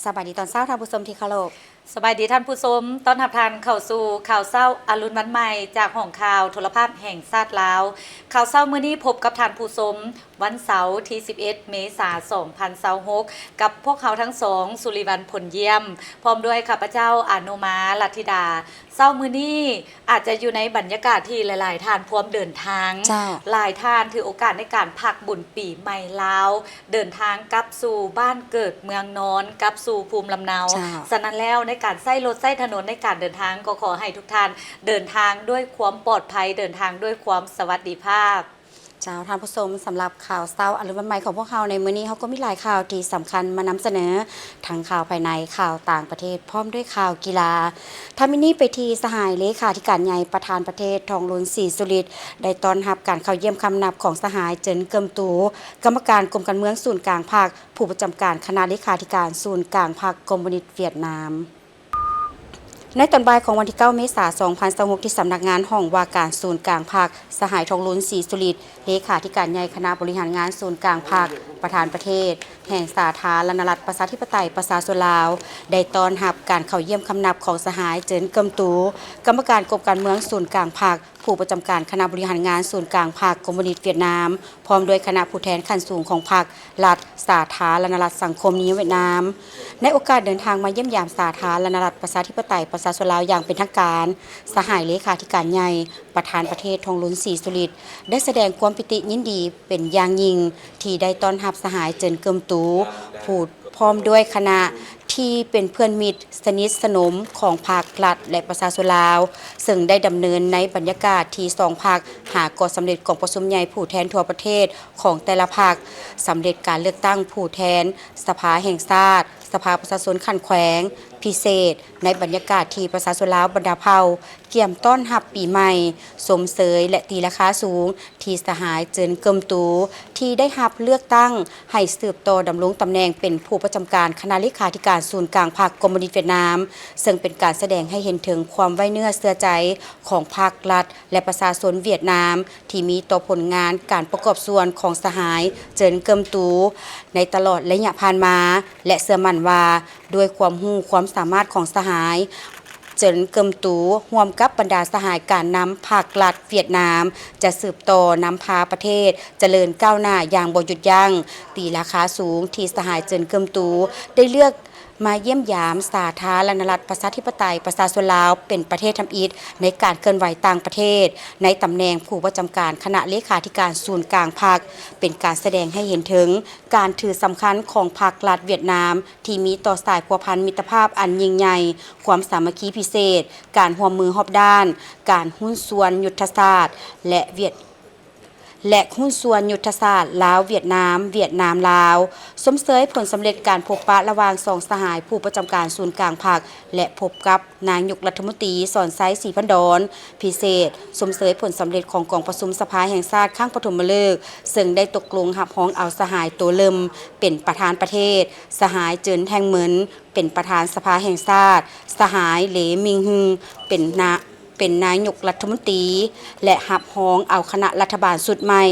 สบายดีตอนเช้าท่านผู้ชมที่เคารพสบายดีท่านผู้ชมต้อนรับทานเข้าสู่ข่าวเช้าอรุณวันใหม่จากห้องข่าวโทรภาพแห่งชาติลาวข่าวเช้ามื้อนี้พบกับท่านผู้ชมวันเสาร์ที่11 เมษายน 2026กับพวกเขาทั้งสองสุริวัลย์ผลเยี่ยมพร้อมด้วยข้าพเจ้าอนุมาลัทธิดาเช้ามื้อนี้อาจจะอยู่ในบรรยากาศที่หลายๆท่านพร้อมเดินทางหลายท่านถือโอกาสในการพักบุญปีใหม่ลาวเดินทางกลับสู่บ้านเกิดเมืองนอนกลับสู่ภูมิลำเนาฉะนั้นแล้วในการใช้รถใช้ถนนในการเดินทางก็ขอให้ทุกท่านเดินทางด้วยความปลอดภัยเดินทางด้วยความสวัสดิภาพเจ้าท่านผู้ชมสำหรับข่าวเช้าอรุณวันใหม่ของพวกเราในมื้อนี้เขาก็มีหลายข่าวที่สำคัญมานำเสนอทั้งข่าวภายในข่าวต่างประเทศพร้อมด้วยข่าวกีฬาทามินี่ไปที่สหายเลขาธิการใหญ่ประธานประเทศทองลุนศรีสุริตได้ต้อนรับการเข้าเยี่ยมคำนับของสหายเจินเกิมตูกรรมการกรมการเมืองศูนย์กลางภาคผู้ประจำการคณะเลขาธิการศูนย์กลางภาคคอมมิวนิสต์เวียดนามในตอนบ่ายของวันที่ 9 เมษายน 2026 ที่สำนักงานห้องว่าการศูนย์กลางภาคสหายทองลุ้นศรีสุริตเลขาธิการใหญ่คณะบริหารงานศูนย์กลางภาคประธานประเทศแห่งสาธารณรัฐประชาธิปไตยประชาชนลาวได้ต้อนรับการเข้าเยี่ยมคำนับของสหายเจินเกิมตูกรรมการกรมการเมืองศูนย์กลางภาคผู้ประจำการคณะบริหารงานศูนย์กลางภาคคอมมิวนิสต์เวียดนามพร้อมด้วยคณะผู้แทนขั้นสูงของภาครัฐสาธารณรัฐสังคมนิยมเวียดนามในโอกาสเดินทางมาเยี่ยมยามสาธารณรัฐประชาธิปไตยประชาชนลาวอย่างเป็นทางการสหายเลขาธิการใหญ่ประธานประเทศทองลุ้นศรีสุริตได้แสดงความปิติยินดีเป็นอย่างยิ่งที่ได้ต้อนรับสหายเจินเกิมตูผู้พร้อมด้วยคณะที่เป็นเพื่อนมิตรสนิทสนมของภาครัฐและประชาชนลาวซึ่งได้ดำเนินในบรรยากาศที่สองภาคหาก่อสำเร็จของประชุมใหญ่ผู้แทนทั่วประเทศของแต่ละภาคสำเร็จการเลือกตั้งผู้แทนสภาแห่งชาติสภาประชาชนขั้นแขวงพิเศษในบรรยากาศที่ประชาชนลาวบรรดาเผ่าเกี่ยมต้อนรับปีใหม่สมเสยและตีราคาสูงที่สหายเจินเกิมตูที่ได้รับเลือกตั้งให้สืบต่อดำรงตำแหน่งเป็นผู้ประจำการคณะเลขาธิการศูนย์กลางภาคคอมมิวนิสต์เวียดนามซึ่งเป็นการแสดงให้เห็นถึงความไว้เนื้อเชื่อใจของภาครัฐและประชาชนเวียดนามที่มีต่อผลงานการประกอบส่วนของสหายเจินเกิมตูในตลอดระยะผ่านมาและเชื่อมั่นว่าด้วยความรู้ความสามารถของสหายเจินเกิมตูร่วมกับบรรดาสหายการนำภาครัฐเวียดนามจะสืบต่อนำพาประเทศเจริญก้าวหน้าอย่างบ่หยุดยั้งตีราคาสูงที่สหายเจินเกิมตูได้เลือกมาเยี่ยมยามสาธารณรัฐประชาธิปไตยประชาชนลาวเป็นประเทศทำอิฐในการเคลื่อนไหวต่างประเทศในตำแหน่งผู้ประจำการคณะเลขาธิการศูนย์กลางภาคเป็นการแสดงให้เห็นถึงการถือสำคัญของภาครัฐเวียดนามที่มีต่อสายพัวพันมิตรภาพอันยิ่งใหญ่ความสามัคคีพิเศษการร่วมมือรอบด้านการหุ้นส่วนยุทธศาสตร์และหุ้นส่วนยุทธศาสตร์ลาวเวียดนามลาวสมเสยผลสำเร็จการพบปะระหว่างสองสหายผู้ประจำการศูนย์กลางภาคและพบกับนายกรัฐมนตรีสอนไซศรีพันดอนพิเศษสมเสยผลสำเร็จของกองประชุมสภาแห่งชาติครั้งปฐมฤกษ์ซึ่งได้ตกลงรับรองเอาสหายตัวเลิมเป็นประธานประเทศสหายเจินแทงเหมินเป็นประธานสภาแห่งชาติสหายเหลมิงฮึงเป็นนายกรัฐมนตรีและหับฮ้องเอาคณะรัฐบาลสุดใหม่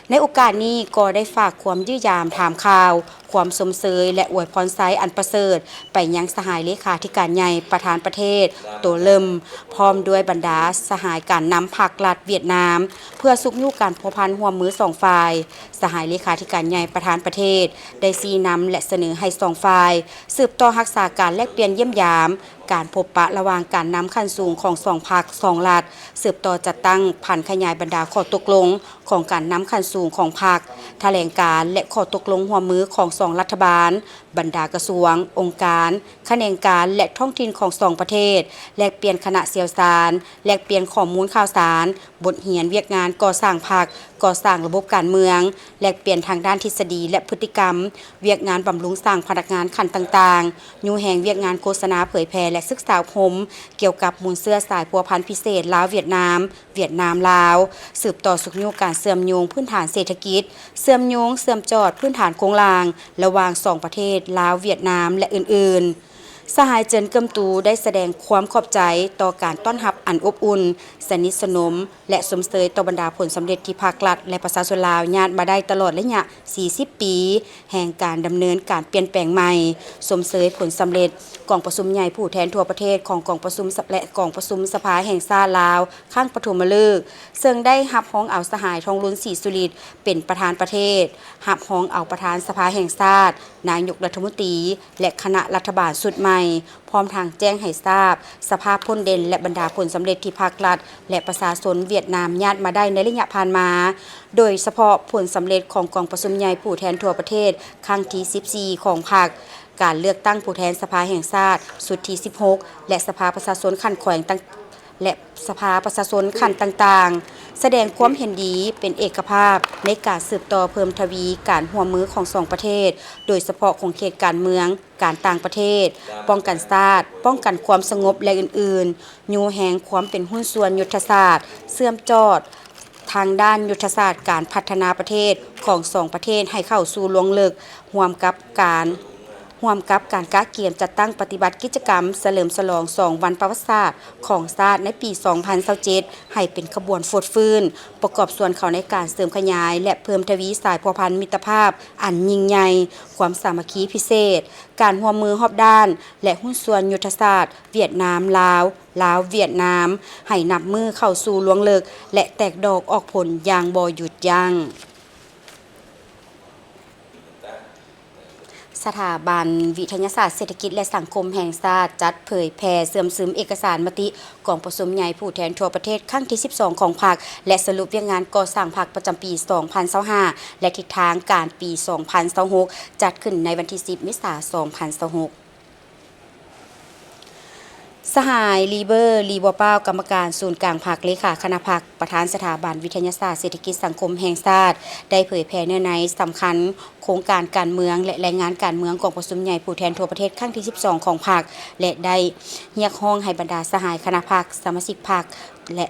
ในโอกาสนี้ก็ได้ฝากความยื้อยามถามข่าวความสมเสยและอวยพรไซอันประเสริฐไปยังสหายเลขาธิการใหญ่ประธานประเทศโตเลิมพร้อมด้วยบรรดาสหายการนำภาครัฐเวียดนามเพื่อสุขยุการพัวพันร่วมมือสองฝ่ายสหายเลขาธิการใหญ่ประธานประเทศได้ชี้นำและเสนอให้สองฝ่ายสืบต่อรักษาการแลกเปลี่ยนเยี่ยมยามการพบปะระหว่างการนำขั้นสูงของสองภาคสองรัฐสืบต่อจัดตั้งผันขยายบรรดาข้อตกลงของการนำขั้นสูงของภาคแถลงการและข้อตกลงร่วมมือของสองรัฐบาลบรรดากระทรวงองค์การแขนงการและท้องถิ่นของสองประเทศแลกเปลี่ยนคณะเชี่ยวชาญแลกเปลี่ยนข้อมูลข่าวสารบทเรียนเวียกงานก่อสร้างภาคก่อสร้างระบบการเมืองแลกเปลี่ยนทางด้านทฤษฎีและพฤติกรรมเวียกงานบำรุงสร้างพนักงานขั้นต่างๆยูแห่งเวียกงานโฆษณาเผยแพร่และศึกษาคมเกี่ยวกับมูลเสื้อสายพัวพันพิเศษลาวเวียดนามลาวสืบต่อสุขโยงการเสื่อมโยงพื้นฐานเศรษฐกิจเสื่อมโยงเสื่อมจอดพื้นฐานโครงลางระหว่างสองประเทศลาวเวียดนามและอื่นๆ สหายเจินเกิมตูได้แสดงความขอบใจต่อการต้อนรับอันอบอุ่นสนิทสนมและสมเสยต่อบรรดาผลสำเร็จที่ภาครัฐและประชาชนลาวญาติมาได้ตลอดระยะ 40 ปี แห่งการดำเนินการเปลี่ยนแปลงใหม่สมเสยผลสำเร็จกองประชุมใหญ่ผู้แทนทั่วประเทศของกองประชุมและกองประชุมสภาแห่งชาติลาวข้างปฐมฤกษ์ซึ่งได้รับฮ้องเอาสหายทองลุ้นศรีสุริตเป็นประธานประเทศรับฮ้องเอาประธานสภาแห่งชาตินายกรัฐมนตรีและคณะรัฐบาลชุดใหม่พร้อมทางแจ้งให้ทราบสภาพพ้นเด่นและบรรดาผลสำเร็จที่ภาครัฐและประชาชนเวียดนามญาติมาได้ในระยะผ่านมา โดยเฉพาะผลสำเร็จของกองประชุมใหญ่ผู้แทนทั่วประเทศครั้งที่ 14 ของพรรคการเลือกตั้งผู้แทนสภาแห่งชาติสุดที่ 16 และสภาประชาชนขั้นแขวงและสภาประชาชนขั้นต่างๆ แสดงความเห็นดีเป็นเอกภาพในการสืบต่อเพิ่มทวีการร่วมมือของสองประเทศ โดยเฉพาะของเขตการเมือง การต่างประเทศ ป้องกันชาติป้องกันความสงบและอื่นๆยูแหงความเป็นหุ้นส่วนยุทธศาสตร์เสื่อมจอดทางด้านยุทธศาสตร์การพัฒนาประเทศของสองประเทศให้เข้าสู่ลวงลึกร่วมกับการกะเกียมจัดตั้งปฏิบัติกิจกรรมเฉลิมฉลอง2วันประวัติศาสตร์ของชาติในปี 2027 ให้เป็นขบวนฟดฟื้นประกอบส่วนเขาในการเสริมขยายและเพิ่มทวีสายพัวพันมิตรภาพอันยิ่งใหญ่ความสามัคคีพิเศษการร่วมมือรอบด้านและหุ้นส่วนยุทธศาสตร์เวียดนามลาวเวียดนามให้นับมือเข้าสู่ลวงลึกและแตกดอกออกผลอย่างบ่หยุดยั้งสถาบันวิทยาศาสตร์เศรษฐกิจและสังคมแห่งชาติจัดเผยแพร่เสื่อมซึมเอกสารมติกองประชุมใหญ่ผู้แทนทั่วประเทศครั้งที่ 12 ของพรรคและสรุปเวียกงานก่อสร้างพรรคประจำปี 2025 และทิศทางการปี 2026 จัดขึ้นในวันที่ 10 เมษายน 2026สหายลีเบอร์ลีบัวเป้ากรรมการศูนย์กลางพรรคเลขาคณะพรรคประธานสถาบันวิทยาศาสตร์เศรษฐกิจสังคมแห่งชาติได้เผยแพร่เนื้อในสำคัญโครงการการเมืองและรายงานการเมืองกองประชุมใหญ่ผู้แทนทั่วประเทศครั้งที่ 12 ของพรรคและได้เรียกร้องให้บรรดาสหายคณะพรรคสมาชิกพรรคและ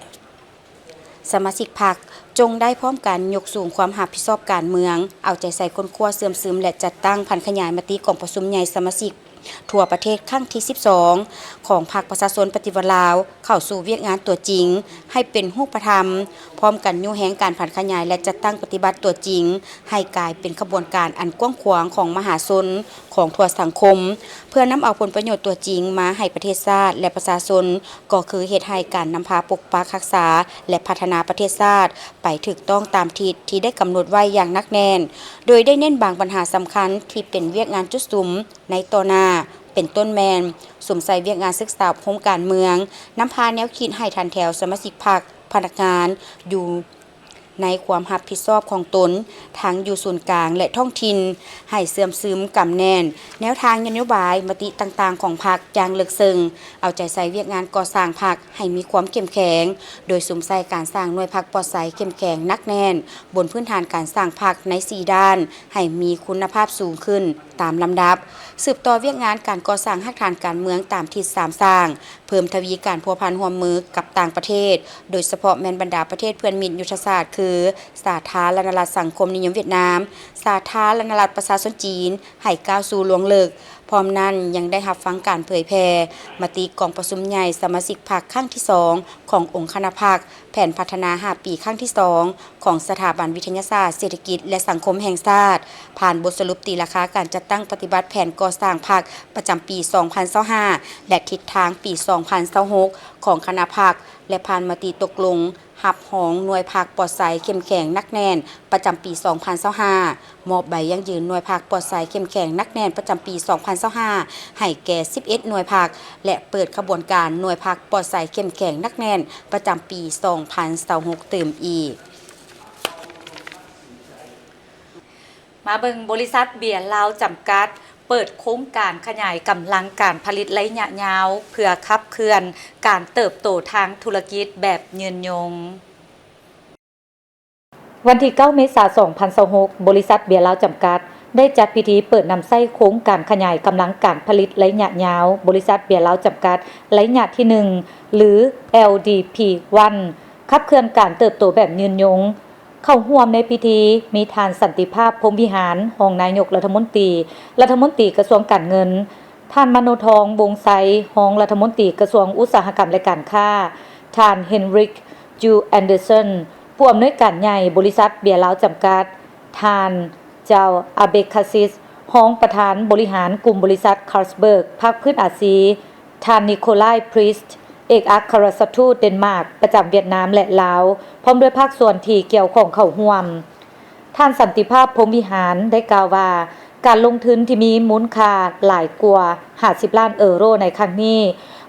สมาชิกพรรคจงได้พร้อมกันยกสูงความรับผิดชอบการเมืองเอาใจใส่คนขั้วเสื่อมซึมและจัดตั้งพันขยายมติกองประชุมใหญ่สมาชิกทั่วประเทศครั้งที่ 12 ของพรรคประชาชนปฏิวัติลาวเข้าสู่เวียกงานตัวจริงให้เป็นรูปธรรมพร้อมกันยูแหงการผันขยายและจัดตั้งปฏิบัติตัวจริงให้กลายเป็นขบวนการอันกว้างขวางของมหาชนของทั่วสังคมเพื่อนำเอาผลประโยชน์ตัวจริงมาให้ประเทศชาติและประชาชนก็คือเหตุให้การนำพาปกปักรักษาและพัฒนาประเทศชาติไปถูกต้องตามทิศที่ได้กำหนดไว้อย่างหนักแน่นโดยได้เน้นบางปัญหาสำคัญที่เป็นเวียกงานจุดสุมในต่อหน้าเป็นต้นแมนสมใส่เวียกงานศึกษาโครงการเมืองนำพาแนวคิดให้ทันแถวสมาชิกพรรคพนักงานอยู่ในความรับผิดชอบของตนทั้งอยู่ส่วนกลางและท้องถิ่นให้เสื่อมซึมกำแน่นแนวทางนโยบายมติต่างๆของพรรคอย่างลึกซึ้งเอาใจใส่เวียกงานก่อสร้างพรรคให้มีความเข้มแข็งโดยสมใส่การสร้างหน่วยพรรคปลอดภัยเข้มแข็งนักแน่นบนพื้นฐานการสร้างพรรคใน4ด้านให้มีคุณภาพสูงขึ้นตามลำดับสืบต่อเวียกงานการก่อสร้างหักฐานการเมืองตามทิศ3สร้างเพิ่มทวีการพัวพันร่วมมือกับต่างประเทศโดยเฉพาะแม่นบรรดาประเทศเพื่อนมิตรยุทธศาสตร์คือสาธารณรัฐสังคมนิยมเวียดนามสาธารณรัฐประชาชนจีนให้ก้าวสู่ลวงลึกพร้อมนั้นยังได้รับฟังการเผยแพร่มติกองประชุมใหญ่สมาชิกพรรคครั้งที่ 2 ขององค์คณะพรรคแผนพัฒนา5ปีครั้งที่ 2 ของสถาบันวิทยาศาสตร์เศรษฐกิจและสังคมแห่งชาติผ่านบทสรุปตีราคาการจัดตั้งปฏิบัติแผนก่อสร้างพรรคประจำปี 2025 และทิศทางปี 2026 ของคณะพรรคและผ่านมติตกลงหับหองหน่วยพรรคปลอดภัยเข้มแข็งนักแน่นประจำปี 2025 มอบใบยั่งยืนหน่วยพรรคปลอดภัยเข้มแข็งนักแน่นประจำปี 2025 ให้แก่ 11 หน่วยพรรคและเปิดขบวนการหน่วยพรรคปลอดภัยเข้มแข็งนักแน่นประจำปี 2026 เติมอีกมาเบิ่งบริษัทเบียร์ลาวจำกัดเปิดโครงการขยายกำลังการผลิตระยะยาวเพื่อขับเคลื่อนการเติบโตทางธุรกิจแบบยืนยงวันที่ 9 เมษายน 2026 บริษัทเบียร์ลาวจำกัดได้จัดพิธีเปิดนำไส้โครงการขยายกำลังการผลิตระยะยาวบริษัทเบียร์ลาวจำกัดระยะที่ 1 หรือ LDP1 ขับเคลื่อนการเติบโตแบบยืนยงเข้าร่วมในพิธีมีท่านสันติภาพพรหมวิหารรองนายกรัฐมนตรีกระทรวงการเงิน ท่านมโนทองวงไซรองรัฐมนตรีกระทรวงอุตสาหกรรมและการค้าท่านเฮนริกจูแอนเดอร์สันผู้อำนวยการใหญ่บริษัทเบียร์ลาวจำกัดท่านเจ้าอาเบคาซิสรองประธานบริหารกลุ่มบริษัทคาร์ลสเบิร์กภาคพื้นอาซีท่านนิโคลายพริสต์เอกอัครราชทูตเดนมาร์กประจำเวียดนามและลาวพร้อมด้วยภาคส่วนที่เกี่ยวข้องเข้าร่วมท่านสันติภาพพรหมวิหารได้กล่าวว่าการลงทุนที่มีมูลค่าหลายกว่า50ล้านยูโรในครั้งนี้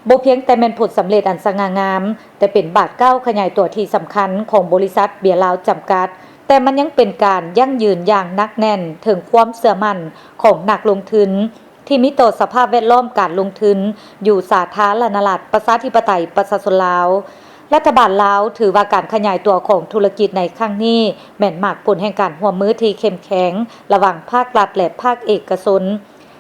บ่เพียงแต่เป็นผลสำเร็จอันสง่างามแต่เป็นบาทก้าวขยายตัวที่สำคัญของบริษัทเบียร์ลาวจำกัดแต่มันยังเป็นการยั่งยืนอย่างหนักแน่นถึงความเชื่อมั่นของนักลงทุนที่มีต่อสภาพแวดล้อมการลงทุนอยู่สาธารณรัฐประชาธิปไตยประชาชนลาวรัฐบาลลาวถือว่าการขยายตัวของธุรกิจในครั้งนี้แม่นมากผลแห่งการร่วมมือที่เข้มแข็งระหว่างภาครัฐและภาคเอกชน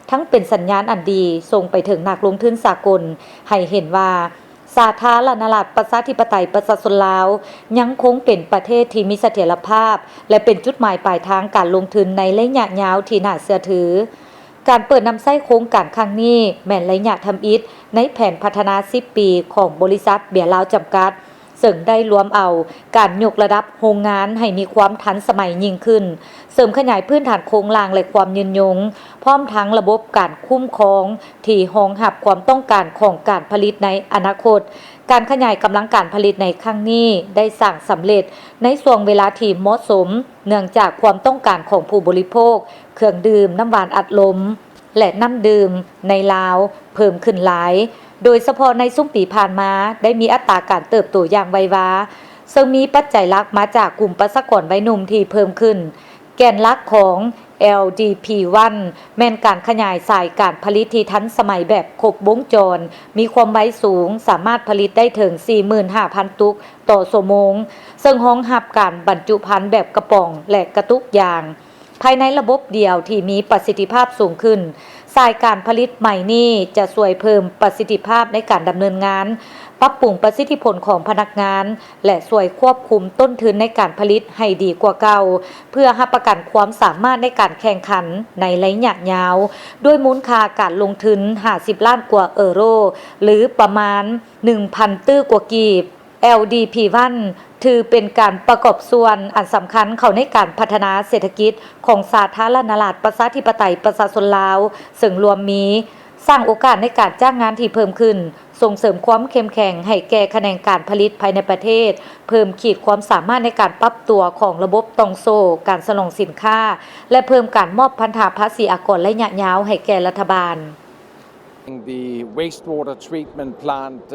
ทั้งเป็นสัญญาณอันดีส่งไปถึงนักลงทุนสากลให้เห็นว่าสาธารณรัฐประชาธิปไตยประชาชนลาวยังคงเป็นประเทศที่มีเสถียรภาพและเป็นจุดหมายปลายทางการลงทุนในระยะยาวที่น่าเชื่อถือการเปิดนำไส้โครงการครั้งนี้แม่นระยะทำอิฐในแผนพัฒนา10ปีของบริษัทเบียร์ลาวจำกัดซึ่งได้รวมเอาการยกระดับโรงงานให้มีความทันสมัยยิ่งขึ้นเสริมขยายพื้นฐานโครงสร้างและความยืนยงพร้อมทั้งระบบการคุ้มครองที่รองรับความต้องการของการผลิตในอนาคตการขยายกำลังการผลิตในครั้งนี้ได้สร้างสำเร็จในช่วงเวลาที่เหมาะสมเนื่องจากความต้องการของผู้บริโภคเครื่องดื่มน้ำหวานอัดลมและน้ำดื่มในลาวเพิ่มขึ้นหลายโดยเฉพาะในช่วงปีผ่านมาได้มีอัตราการเติบโตอย่างไววาซึ่งมีปัจจัยหลักมาจากกลุ่มประชากรวัยหนุ่มที่เพิ่มขึ้นแกนหลักของ LDP1 แม่นการขยายสายการผลิตที่ทันสมัยแบบครบวงจรมีความไวสูงสามารถผลิตได้ถึง 45,000 ตุกต่อชั่วโมงซึ่งรองรับการบรรจุภัณฑ์แบบกระป๋องและกระตุกยางภายในระบบเดียวที่มีประสิทธิภาพสูงขึ้นสายการผลิตใหม่นี้จะช่วยเพิ่มประสิทธิภาพในการดำเนินงานปรับปรุงประสิทธิผลของพนักงานและช่วยควบคุมต้นทุนในการผลิตให้ดีกว่าเก่าเพื่อรับประกันความสามารถในการแข่งขันในระยะยาวด้วยมูลค่าการลงทุน50ล้านกว่ายูโรหรือประมาณ 1,000 ตื้อกว่ากีบ LDP1 ถือเป็นการประกอบส่วนอันสำคัญเข้าในการพัฒนาเศรษฐกิจของสาธารณรัฐประชาธิปไตยประชาชนลาวซึ่งรวมมีสร้างโอกาสในการจ้างงานที่เพิ่มขึ้นส่งเสริมความเข้มแข็งให้แก่แขนงการผลิตภายในประเทศเพิ่มขีดความสามารถในการปรับตัวของระบบตองโซ่การสนองสินค้าและเพิ่มการมอบพันธภาษีอากรระยะยาวให้แก่รัฐบาล The wastewater treatment plant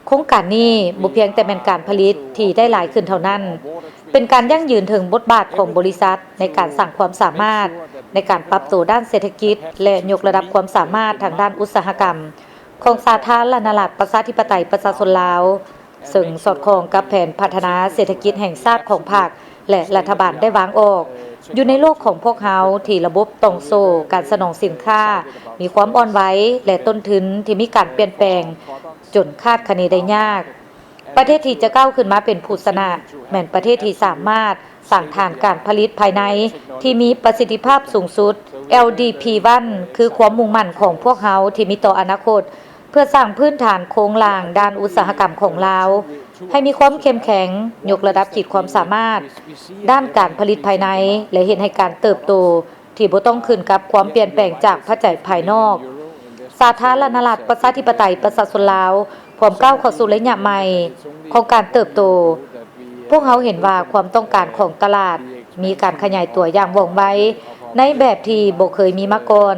โครงการนี้บ่เพียงแต่เป็นการผลิตที่ได้หลายขึ้นเท่านั้นเป็นการยั่งยืนถึงบทบาทของบริษัทในการสร้างความสามารถในการปรับตัวด้านเศรษฐกิจและยกระดับความสามารถทางด้านอุตสาหกรรมของสาธารณรัฐประชาธิปไตยประชาชนลาวซึ่งสอดคล้องกับแผนพัฒนาเศรษฐกิจแห่งชาติของภาคและรัฐบาลได้วางออกอยู่ในโลกของพวกเขาที่ระบบตองโซ่การสนองสินค้ามีความอ่อนไหวและต้นทุนที่มีการเปลี่ยนแปลงจนคาดคะเนได้ยากประเทศที่จะก้าวขึ้นมาเป็นผู้ชนะแม่นประเทศที่สามารถสร้างฐานการผลิตภายในที่มีประสิทธิภาพสูงสุด LDP1 คือความมุ่งมั่นของพวกเขาที่มีต่ออนาคตเพื่อสร้างพื้นฐานโครงสร้างด้านอุตสาหกรรมของลาวให้มีความเข้มแข็งยกระดับขีดความสามารถด้านการผลิตภายในและเห็นให้การเติบโตที่บ่ต้องขึ้นกับความเปลี่ยนแปลงจากปัจจัยภายนอกสาธารณรัฐประชาธิปไตยประชาชนลาวพร้อมก้าวเข้าสู่ระยะใหม่ของการเติบโตพวกเขาเห็นว่าความต้องการของตลาดมีการขยายตัวอย่างว่องไวในแบบที่บ่เคยมีมาก่อน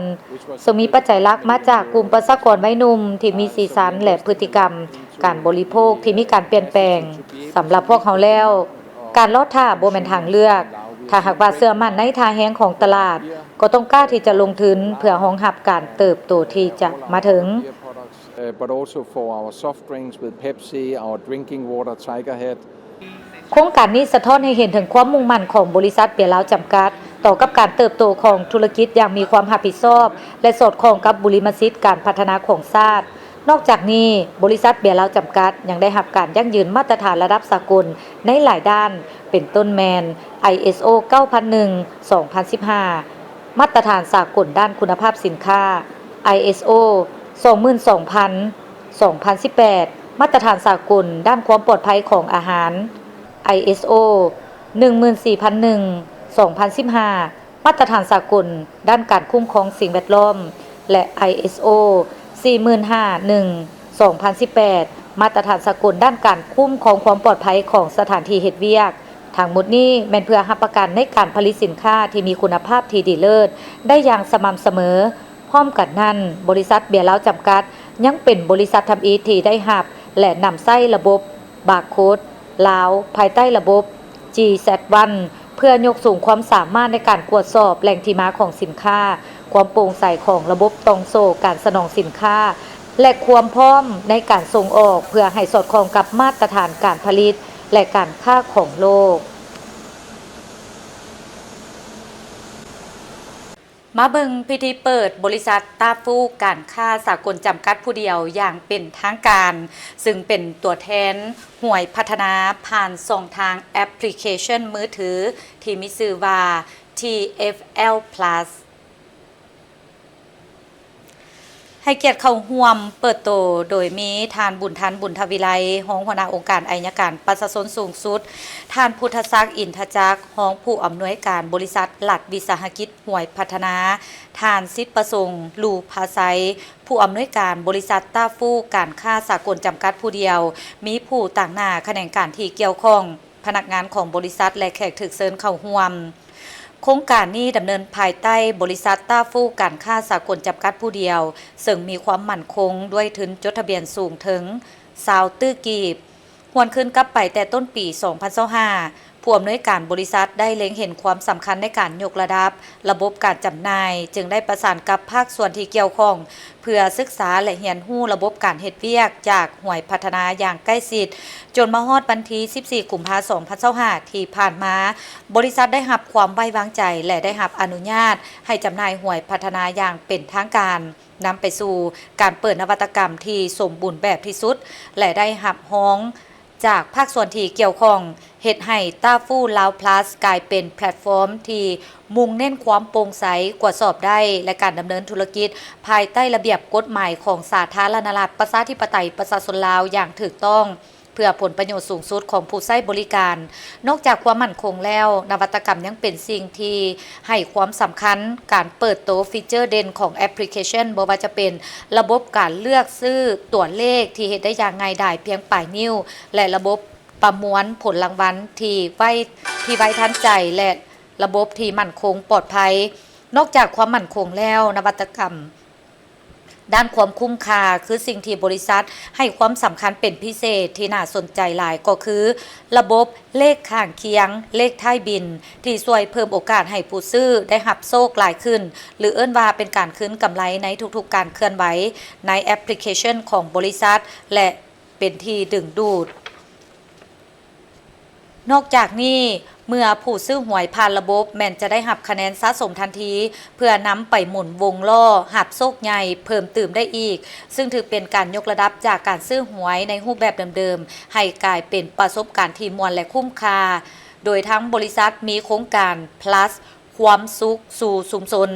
ซึ่งมีปัจจัยหลักมาจากกลุ่มประชากรวัยหนุ่มที่มีสีสันและพฤติกรรมการบริโภคที่มีการเปลี่ยนแปลงสำหรับพวกเขาแล้วการลดท่าบ่แม่นทางเลือกถ้าหากว่าเชื่อมั่นในท่าแฮงของตลาดก็ต้องกล้าที่จะลงทุนเพื่อรองรับการเติบโตที่จะมาถึงbut also for our soft drinks with Pepsi, our drinking water, Tigerhead. โครงการนี้สะท้อนให้เห็นถึงความมุ่งมั่นของบริษัทเบียร์ลาวจำกัดต่อกับการเติบโตของธุรกิจอย่างมีความรับผิดชอบและสอดคล้องกับบุริมสิทธิ์การพัฒนาของชาตินอกจากนี้บริษัทเบียร์ลาวจำกัดยังได้รับการยั่งยืนมาตรฐานระดับสากลในหลายด้านเป็นต้นแมน ISO 9001 2015 มาตรฐานสากลด้านคุณภาพสินค้า ISO 22000-2018 มาตรฐานสากลด้านความปลอดภัยของอาหาร ISO 14001-2015 มาตรฐานสากลด้านการคุ้มครองสิ่งแวดล้อม และ ISO 45001-2018 มาตรฐานสากลด้านการคุ้มครองความปลอดภัยของสถานที่เฮ็ดเวียก ทั้งหมดนี้แม่นเพื่อรับประกันในการผลิตสินค้าที่มีคุณภาพที่ดีเลิศได้อย่างสม่ำเสมอ พร้อมกันนั้นบริษัทเบียร์ลาวจำกัดยังเป็นบริษัททำอีทที่ได้รับและนำใช้ระบบบาร์โค้ดลาวภายใต้ระบบ GZ1 เพื่อยกสูงความสามารถในการตรวจสอบแหล่งที่มาของสินค้าความโปร่งใสของระบบตรงโซ่การสนองสินค้าและความพร้อมในการส่งออกเพื่อให้สอดคล้องกับมาตรฐานการผลิตและการค้าของโลกมาเบิงพิธีเปิดบริษัทตาฟูการค้าสากลจำกัดผู้เดียวอย่างเป็นทางการซึ่งเป็นตัวแทนห่วยพัฒนาผ่านช่องทางแอปพลิเคชันมือถือที่มีชื่อว่า TFL Plus ให้เกียรติเข้าร่วมเปิดโตโดยมีทานบุญทวิไลรองหัวหน้าองค์การอัยการประชาชนสูงสุดทานพุทธศักดิ์อินทจักรรองผู้อำนวยการบริษัทหลัดวิสาหกิจห่วยพัฒนาทานสิทธิประสงค์ลูภาไซผู้อำนวยการบริษัทต้าฟูการค้าสากลจำกัดผู้เดียวมีผู้ต่างหน้าแขนงการที่เกี่ยวข้องพนักงานของบริษัทและแขกถึกเชิญเข้าร่วมโครงการนี้ดำเนินภายใต้บริษัทต้าฟูการค้าสากลจำกัดผู้เดียวซึ่งมีความมั่นคงด้วยทุนจดทะเบียนสูงถึง20ตื้อกีบหวนขึ้นกลับไปแต่ต้นปี 2025ผู้อำนวยการบริษัทได้เล็งเห็นความสำคัญในการยกระดับระบบการจำหน่ายจึงได้ประสานกับภาคส่วนที่เกี่ยวข้องเพื่อศึกษาและเรียนรู้ระบบการเฮ็ดเวียกจากห่วยพัฒนาอย่างใกล้ชิดจนมาฮอดวันที่14กุมภาพันธ์2025ที่ผ่านมาบริษัทได้รับความไว้วางใจและได้รับอนุญาตให้จำหน่ายห่วยพัฒนาอย่างเป็นทางการนำไปสู่การเปิดนวัตกรรมที่สมบูรณ์แบบที่สุดและได้รับร้องจากภาคส่วนที่เกี่ยวข้องเฮ็ดให้ต้าฟู่ลาวพลัสกลายเป็นแพลตฟอร์มที่มุ่งเน้นความโปร่งใสกว่าสอบได้และการดำเนินธุรกิจภายใต้ระเบียบกฎหมายของสาธารณรัฐประชาธิปไตยประชาชนลาวอย่างถูกต้องเพื่อผลประโยชน์สูงสุดของผู้ใช้บริการนอกจากความมั่นคงแล้วนวัตกรรมยังเป็นสิ่งที่ให้ความสำคัญการเปิดโตฟีเจอร์เด่นของแอปพลิเคชันบ่ว่าจะเป็นระบบการเลือกซื้อตัวเลขที่เฮ็ดได้อย่างง่ายดายเพียงปลายนิ้วและระบบประมวลผลรางวัลที่ไว้ทันใจและระบบที่มั่นคงปลอดภัยนอกจากความมั่นคงแล้วนวัตกรรมด้านความคุ้มค่าคือสิ่งที่บริษัทให้ความสำคัญเป็นพิเศษที่น่าสนใจหลายก็คือระบบเลขข้างเคียงเลขท้ายบินที่ช่วยเพิ่มโอกาสให้ผู้ซื้อได้รับโชคหลายขึ้นหรือเอิ้นว่าเป็นการคืนกำไรในทุกๆการเคลื่อนไหวในแอปพลิเคชันของบริษัทและเป็นที่ดึงดูดนอกจากนี้เมื่อผู้ซื้อหวยผ่านระบบแม่นจะได้หับคะแนนสะสมทันทีเพื่อนำไปหมุนวงล้อหับโชคใหญ่เพิ่มเติมได้อีกซึ่งถือเป็นการยกระดับจากการซื้อหวยในรูปแบบเดิมๆให้กลายเป็นประสบการณ์ที่ม่วนและคุ้มค่าโดยทั้งบริษัทมีโครงการ plus ความสุขสู่ชุมชน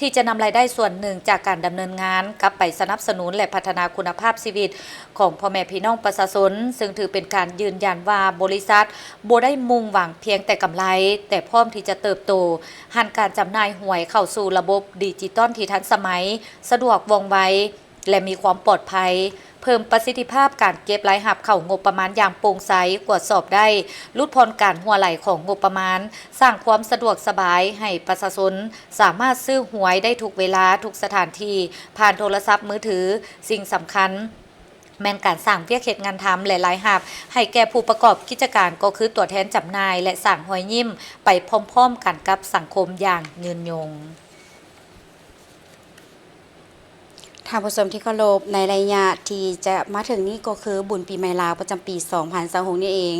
ที่จะนำรายได้ส่วนหนึ่งจากการดำเนินงานกลับไปสนับสนุนและพัฒนาคุณภาพชีวิตของพ่อแม่พี่น้องประชาชนซึ่งถือเป็นการยืนยันว่าบริษัทบ่ได้มุ่งหวังเพียงแต่กำไรแต่พร้อมที่จะเติบโตหันการจำหน่ายหวยเข้าสู่ระบบดิจิตอลที่ทันสมัยสะดวกว่องไวและมีความปลอดภัยเพิ่มประสิทธิภาพการเก็บรายรับเข้างบประมาณอย่างโปร่งใสตรวจสอบได้ลดพรการหัวไหลของงบประมาณสร้างความสะดวกสบายให้ประชาชนสามารถซื้อหวยได้ทุกเวลาทุกสถานที่ผ่านโทรศัพท์มือถือสิ่งสำคัญแม่นการสร้างเวียกเฮ็ดงานทำและรายรับให้แก่ผู้ประกอบกิจการก็คือตัวแทนจำหน่ายและสร้างรอยยิ้มไปพร้อมๆกันกับสังคมอย่างยืนยงท่านผู้ชมที่เคารพในระยะที่จะมาถึงนี้ก็คือบุญปีใหม่ลาวประจำปี 2026 นี่เอง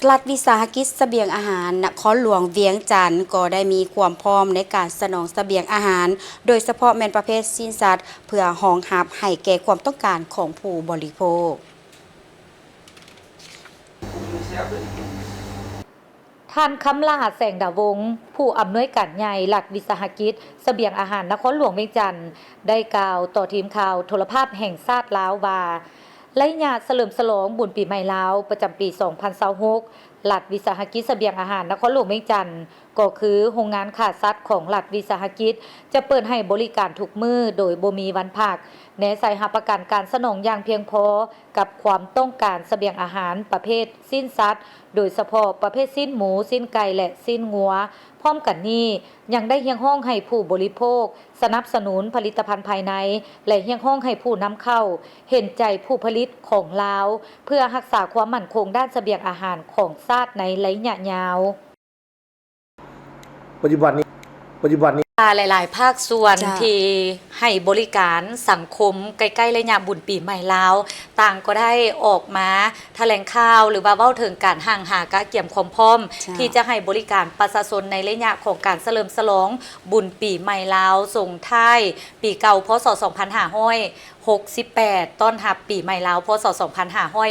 รัฐวิสาหกิจเสบียงอาหารนครหลวงเวียงจันทน์ก็ได้มีความพร้อมในการสนองเสบียงอาหารโดยเฉพาะแม่นประเภทสิ้นสัตว์เพื่อรองรับให้แก่ความต้องการของผู้บริโภค ท่านคำลาแสงดาวงศ์ผู้อำนวยการใหญ่หลักวิสาหกิจเสบียงอาหารนครหลวงเวียงจันทน์ได้กล่าวต่อทีมข่าวโทรภาพแห่งชาติลาวว่าไล่ญาติเฉลิมฉลองบุญปีใหม่ลาวประจำปี 2026หลักวิสาหกิจเสบียงอาหารนครหลวงเวียงจันทน์ก็คือโรงงานขาดซัดของหลักวิสาหกิจจะเปิดให้บริการทุกมื้อโดยบ่มีวันพักแนะใส่รับประกันการสนองอย่างเพียงพอกับความต้องการเสบียงอาหารประเภทสิ้นสัตว์โดยเฉพาะประเภทสิ้นหมูสิ้นไก่และสิ้นงัวพร้อมกันนี้ยังได้เฮียงห้องให้ผู้บริโภคสนับสนุนผลิตภัณฑ์ภายในและเฮียงห้องให้ผู้นำเข้าเห็นใจผู้ผลิตของลาวเพื่อรักษาความมั่นคงด้านเสบียงอาหารของชาติในระยะยาวปัจจุบันนี้หลายๆภาคส่วนที่ให้บริการสังคมใกล้ๆระยะบุญปีใหม่ลาวต่างก็ได้ออกมาแถลงข่าวหรือว่าเว้าถึงการห่างหากะเกี่ยมความพร้อมที่จะให้บริการประชาชนในระยะของการเฉลิมฉลองบุญปีใหม่ลาวส่งท้ายปีเก่าพศ 2568 ต้อนรับปีใหม่ลาวพศ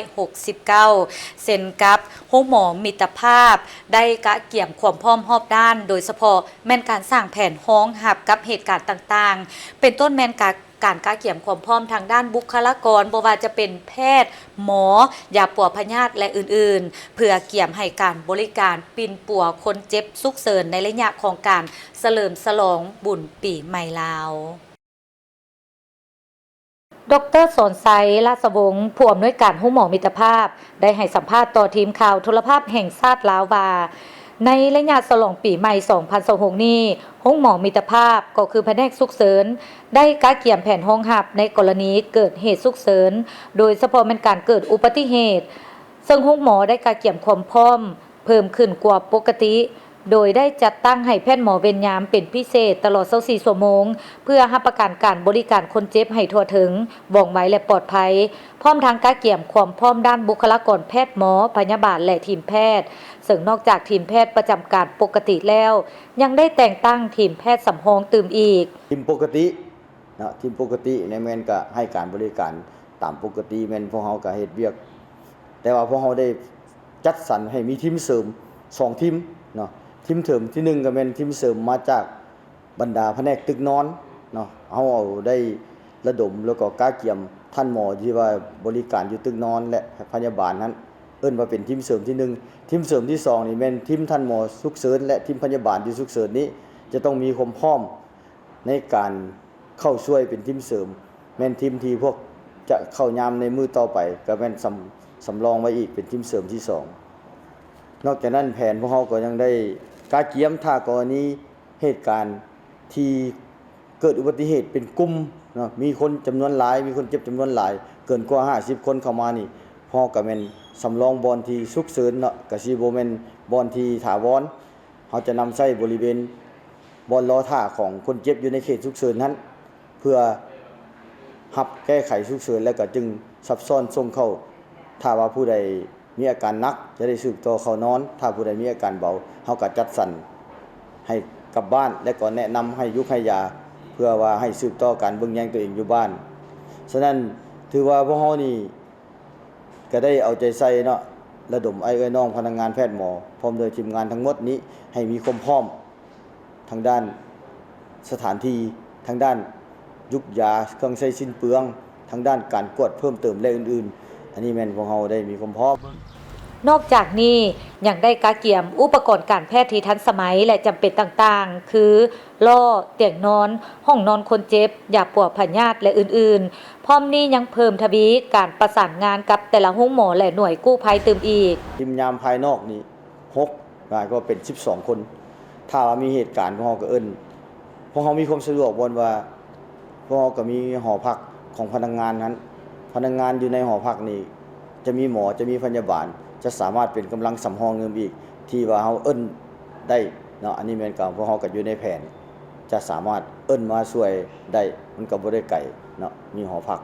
2569 เซ็นกับโรงหมอมิตรภาพได้กะเกี่ยมความพร้อมรอบด้านโดยเฉพาะแม่นการสร้างแผนห้องหับกับเหตุการณ์ต่างๆเป็นต้นแม่นการกะเกี่ยมความพร้อมทางด้านบุคลากรบ่ว่าจะเป็นแพทย์หมอยาปัวพยาธิและอื่นๆเพื่อเกี่ยมให้การบริการปิ่นปัวคนเจ็บสุกเสริญในระยะของการเฉลิมฉลองบุญปีใหม่ลาวดร.สอนไซราชวงศ์ผู้อำนวยการโรงหมอมิตรภาพได้ให้สัมภาษณ์ต่อทีมข่าวโทรภาพแห่งชาติลาวว่าในระยะฉลองปีใหม่ 2026 นี้โรงหมอมิตรภาพก็คือแผนกฉุกเฉินได้กะเกี่ยมแผนห้องหับในกรณีเกิดเหตุฉุกเฉินโดยเฉพาะเป็นการเกิดอุบัติเหตุซึ่งโรงหมอได้กะเกี่ยมความพร้อมเพิ่มขึ้นกว่าปกติโดยได้จัดตั้งให้แพทย์หมอเวรยามเป็นพิเศษตลอด24ชั่วโมงเพื่อรับประกันการบริการคนเจ็บให้ทั่วถึงว่องไวและปลอดภัยพร้อมทั้งกะเกี่ยมความพร้อมด้านบุคลากรแพทย์หมอพยาบาลและทีมแพทย์ซึ่งนอกจากทีมแพทย์ประจำการปกติแล้วยังได้แต่งตั้งทีมแพทย์สำรองตื่มอีกทีมปกตินะทีมปกติในแม่นก็ให้การบริการตามปกติแม่นพวกเฮาก็เฮ็ดเวียกแต่ว่าพวกเฮาได้จัดสรรให้มีทีมเสริม2ทีมเนาะทีมเสริมที่1ก็เป็นทีมเสริมมาจากบรรดาแผนกตึกนอนเนาะเฮาเอาได้ระดมแล้วก็กะเกี่ยมท่านหมอที่ว่าบริการอยู่ตึกนอนและพยาบาลนั้นเอิ้นว่าเป็นทีมเสริมที่1ทีมเสริมที่2นี่แม่นทีมท่านหมอฉุกเฉินและทีมพยาบาลที่ฉุกเฉินนี้จะต้องมีความพร้อมในการเข้าช่วยเป็นทีมเสริมแม่นทีมที่พวกจะเข้ายามในมือต่อไปก็แม่นสำรองไว้อีกเป็นทีมเสริมที่2นอกจากนั้นแผนพวกเฮาก็ยังได้กะเกี่ยมถ้ากรณีเหตุการณ์ที่เกิดอุบัติเหตุเป็นกลุ่มเนาะมีคนจำนวนหลายมีคนเจ็บจำนวนหลายเกินกว่า50คนเข้ามานี่พอก็แม่นสำรองบอนที่ฉุกเฉินเนาะก็สิบ่แม่นบอนที่ถาวรเฮาจะนำใช้บริเวณบอนรอท่าของคนเจ็บอยู่ในเขตฉุกเฉินนั้นเพื่อรับแก้ไขฉุกเฉินแล้วก็จึงซับซ้อนส่งเข้าถ้าว่าผู้ใดมีอาการหนักจะได้สืบต่อเข้านอนถ้าผู้ใดมีอาการเบาเฮาก็จัดสรรให้กลับบ้านและก็แนะนำให้ยุกให้ยาเพื่อว่าให้สืบต่อการเบิ่งแยงตัวเองอยู่บ้านฉะนั้นถือว่าพวกเฮานี่ก็ได้เอาใจใส่เนาะระดมไอ้น้องพนักงานแพทย์หมอพร้อมโดยทีมงานทั้งหมดนี้ให้มีความพร้อมทางด้านสถานที่ทางด้านยุกยาเครื่องใช้สิ้นเปลืองทางด้านการกวดเพิ่มเติมและอื่นๆอันนี้แม่นพวกเฮาได้มีความพร้อมนอกจากนี้ยังได้กะเกี่ยมอุปกรณ์การแพทย์ที่ทันสมัยและจำเป็นต่างๆคือล่อเตียงนอนห้องนอนคนเจ็บยาปัวพยาธิและอื่นๆพร้อมนี้ยังเพิ่มทวีการประสานงานกับแต่ละโรงหมอและหน่วยกู้ภัยเติมอีกทีมยามภายนอกนี่6ก็เป็น12คนถ้าว่ามีเหตุการณ์พวกเฮาก็เอิ้นพวกเฮามีความสะดวกบ่ว่าพวกเฮาก็มีหอพักของพนักงานนั้นพนักงานอยู่ในหอพักนี่จะมีหมอจะมีพยาบาลจะสามารถเป็นกำลังสำรองเงินอีกที่ว่าเฮาเอิ้นได้เนาะอันนี้แม่นก็พวกเฮาก็อยู่ในแผนจะสามารถเอิ้นมาช่วยได้มันก็บ่ได้ไกลเนาะมีหอพัก